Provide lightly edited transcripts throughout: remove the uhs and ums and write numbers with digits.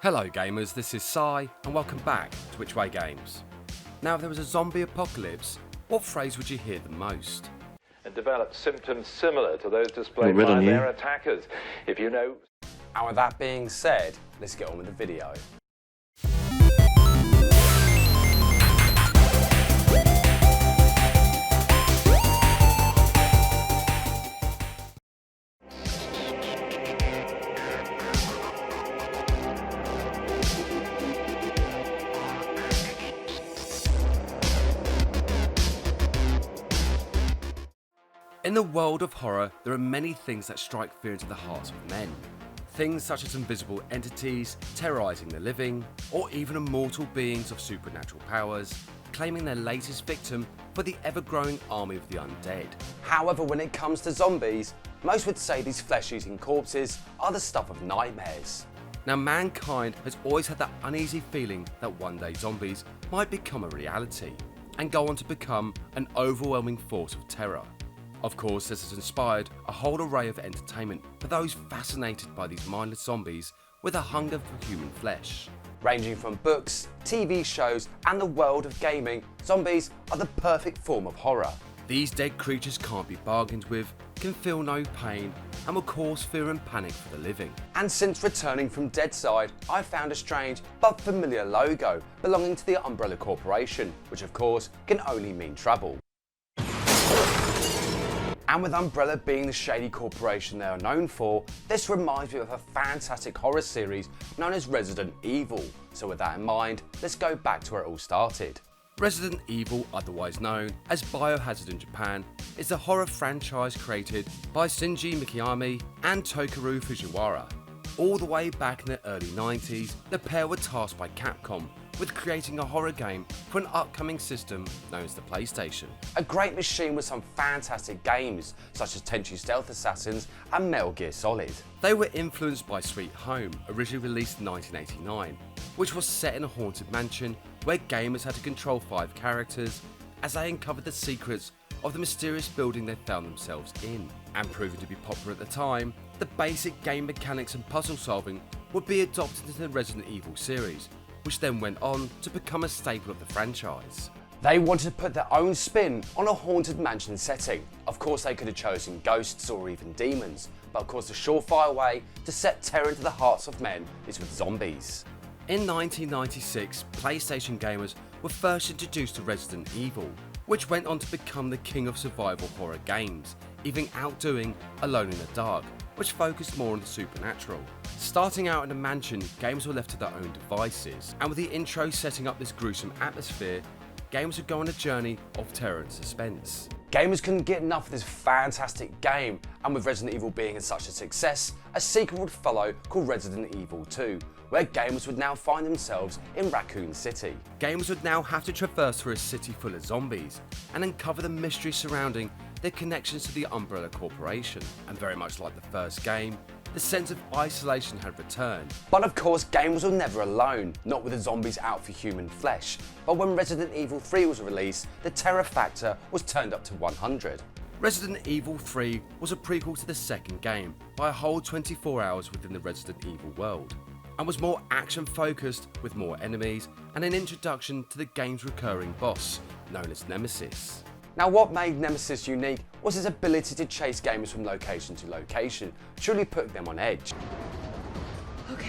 Hello gamers, this is Sai and welcome back to Which Way Games. Now if there was a zombie apocalypse, what phrase would you hear the most? And develop symptoms similar to those displayed by their attackers. If you know... And with that being said, let's get on with the video. In the world of horror, there are many things that strike fear into the hearts of men. Things such as invisible entities terrorising the living, or even immortal beings of supernatural powers, claiming their latest victim for the ever-growing army of the undead. However, when it comes to zombies, most would say these flesh-eating corpses are the stuff of nightmares. Now mankind has always had that uneasy feeling that one day zombies might become a reality, and go on to become an overwhelming force of terror. Of course, this has inspired a whole array of entertainment for those fascinated by these mindless zombies with a hunger for human flesh. Ranging from books, TV shows and the world of gaming, zombies are the perfect form of horror. These dead creatures can't be bargained with, can feel no pain, and will cause fear and panic for the living. And since returning from Deadside, I found a strange but familiar logo belonging to the Umbrella Corporation, which of course can only mean trouble. And with Umbrella being the shady corporation they are known for, this reminds me of a fantastic horror series known as Resident Evil. So with that in mind, let's go back to where it all started. Resident Evil, otherwise known as Biohazard in Japan, is a horror franchise created by Shinji Mikami and Tokaru Fujiwara. All the way back in the early 90s, the pair were tasked by Capcom with creating a horror game for an upcoming system known as the PlayStation. A great machine with some fantastic games, such as Tenchu Stealth Assassins and Metal Gear Solid. They were influenced by Sweet Home, originally released in 1989, which was set in a haunted mansion where gamers had to control 5 characters as they uncovered the secrets of the mysterious building they found themselves in. And proving to be popular at the time, the basic game mechanics and puzzle solving would be adopted into the Resident Evil series, which then went on to become a staple of the franchise. They wanted to put their own spin on a haunted mansion setting. Of course they could have chosen ghosts or even demons, but of course the surefire way to set terror into the hearts of men is with zombies. In 1996, PlayStation gamers were first introduced to Resident Evil, which went on to become the king of survival horror games, even outdoing Alone in the Dark, which focused more on the supernatural. Starting out in a mansion, gamers were left to their own devices, and with the intro setting up this gruesome atmosphere, gamers would go on a journey of terror and suspense. Gamers couldn't get enough of this fantastic game, and with Resident Evil being such a success, a sequel would follow called Resident Evil 2, where gamers would now find themselves in Raccoon City. Gamers would now have to traverse through a city full of zombies and uncover the mystery surrounding their connections to the Umbrella Corporation. And very much like the first game, the sense of isolation had returned. But of course, gamers were never alone, not with the zombies out for human flesh. But when Resident Evil 3 was released, the terror factor was turned up to 100. Resident Evil 3 was a prequel to the second game by a whole 24 hours within the Resident Evil world, and was more action focused with more enemies and an introduction to the game's recurring boss, known as Nemesis. Now what made Nemesis unique was his ability to chase gamers from location to location, truly putting them on edge. Okay.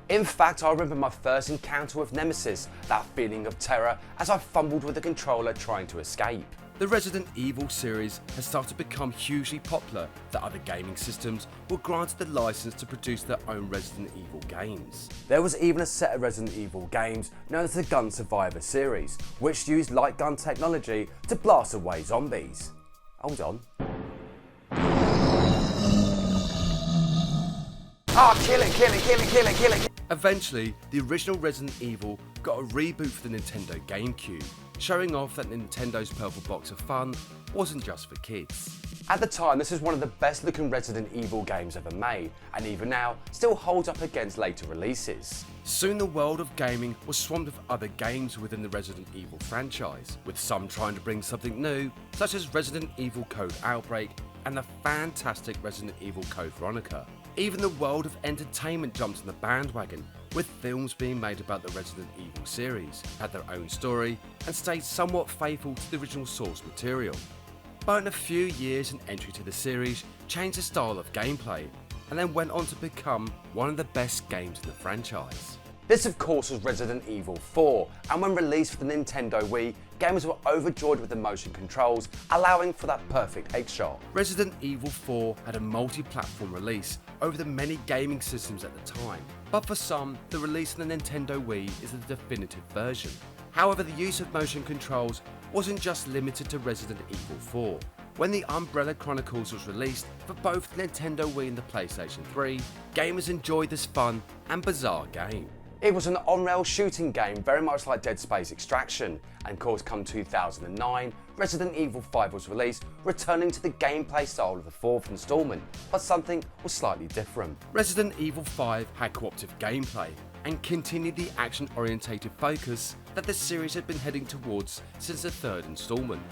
In fact, I remember my first encounter with Nemesis, that feeling of terror as I fumbled with the controller trying to escape. The Resident Evil series has started to become hugely popular that other gaming systems were granted the license to produce their own Resident Evil games. There was even a set of Resident Evil games known as the Gun Survivor series, which used light gun technology to blast away zombies. Hold on. Kill it. Eventually, the original Resident Evil got a reboot for the Nintendo GameCube, showing off that Nintendo's purple box of fun wasn't just for kids. At the time, this was one of the best looking Resident Evil games ever made, and even now, still holds up against later releases. Soon the world of gaming was swamped with other games within the Resident Evil franchise, with some trying to bring something new, such as Resident Evil Code Outbreak and the fantastic Resident Evil Code Veronica. Even the world of entertainment jumped on the bandwagon, with films being made about the Resident Evil series, had their own story, and stayed somewhat faithful to the original source material. But in a few years, an entry to the series changed the style of gameplay, and then went on to become one of the best games in the franchise. This of course was Resident Evil 4, and when released for the Nintendo Wii, gamers were overjoyed with the motion controls, allowing for that perfect headshot. Resident Evil 4 had a multi-platform release over the many gaming systems at the time, but for some, the release on the Nintendo Wii is the definitive version. However, the use of motion controls wasn't just limited to Resident Evil 4. When the Umbrella Chronicles was released for both the Nintendo Wii and the PlayStation 3, gamers enjoyed this fun and bizarre game. It was an on-rail shooting game very much like Dead Space Extraction, and of course come 2009, Resident Evil 5 was released, returning to the gameplay style of the fourth installment, but something was slightly different. Resident Evil 5 had cooperative gameplay and continued the action-orientated focus that the series had been heading towards since the third installment.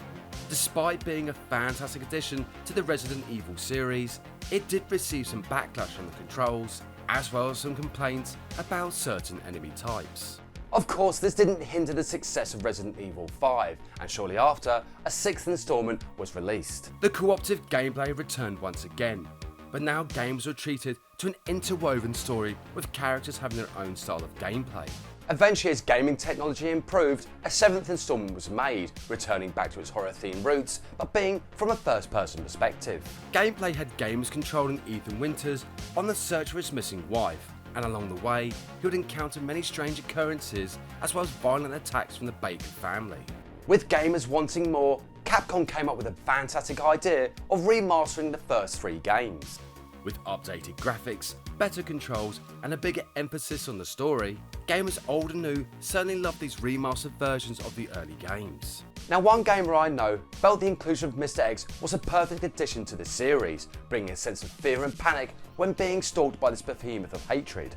Despite being a fantastic addition to the Resident Evil series, it did receive some backlash on the controls, as well as some complaints about certain enemy types. Of course, this didn't hinder the success of Resident Evil 5, and shortly after, a sixth installment was released. The cooperative gameplay returned once again, but now games were treated to an interwoven story with characters having their own style of gameplay. Eventually, as gaming technology improved, a seventh installment was made, returning back to its horror-themed roots, but being from a first-person perspective. Gameplay had gamers controlling Ethan Winters on the search for his missing wife, and along the way, he would encounter many strange occurrences as well as violent attacks from the Baker family. With gamers wanting more, Capcom came up with a fantastic idea of remastering the first three games. With updated graphics, better controls, and a bigger emphasis on the story, gamers old and new certainly love these remastered versions of the early games. Now, one gamer I know felt the inclusion of Mr. X was a perfect addition to the series, bringing a sense of fear and panic when being stalked by this behemoth of hatred.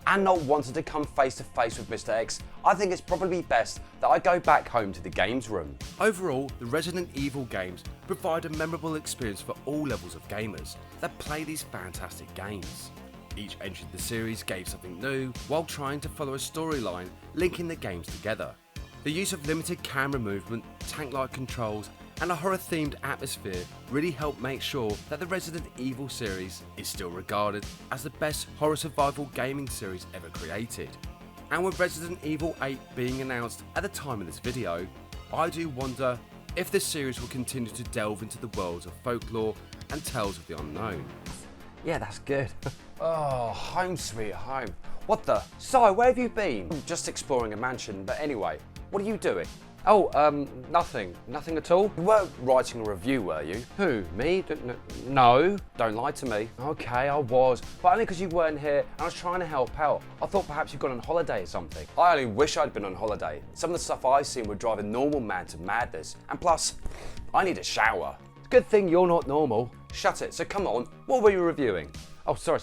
And not wanting to come face to face with Mr. X, I think it's probably best that I go back home to the games room. Overall, the Resident Evil games provide a memorable experience for all levels of gamers that play these fantastic games. Each entry to the series gave something new while trying to follow a storyline linking the games together. The use of limited camera movement, tank-like controls, and a horror-themed atmosphere really helped make sure that the Resident Evil series is still regarded as the best horror survival gaming series ever created. And with Resident Evil 8 being announced at the time of this video, I do wonder if this series will continue to delve into the worlds of folklore and tales of the unknown. Yeah, that's good. Oh, home sweet home. What the? Si, where have you been? I'm just exploring a mansion, but anyway, what are you doing? Oh, nothing. Nothing at all? You weren't writing a review, were you? Who, me? No, don't lie to me. Okay, I was, but only because you weren't here and I was trying to help out. I thought perhaps you'd gone on holiday or something. I only wish I'd been on holiday. Some of the stuff I've seen would drive a normal man to madness. And plus, I need a shower. It's a good thing you're not normal. Shut it, so come on, what were you reviewing? Oh, sorry,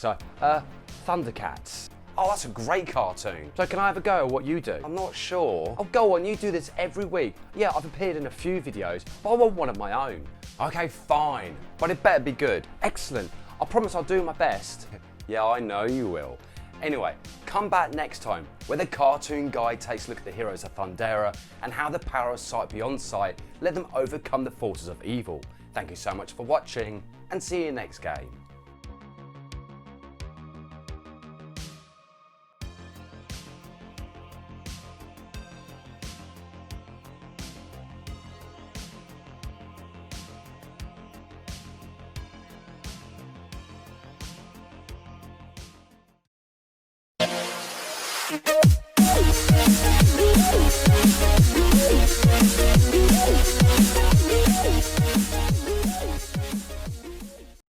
Thundercats. Oh, that's a great cartoon. So can I have a go at what you do? I'm not sure. Oh, go on, you do this every week. Yeah, I've appeared in a few videos, but I want one of my own. Okay, fine, but it better be good. Excellent. I promise I'll do my best. Yeah, I know you will. Anyway, come back next time, where the cartoon guy takes a look at the heroes of Thundera and how the power of sight beyond sight let them overcome the forces of evil. Thank you so much for watching, and see you next game. We'll be right back.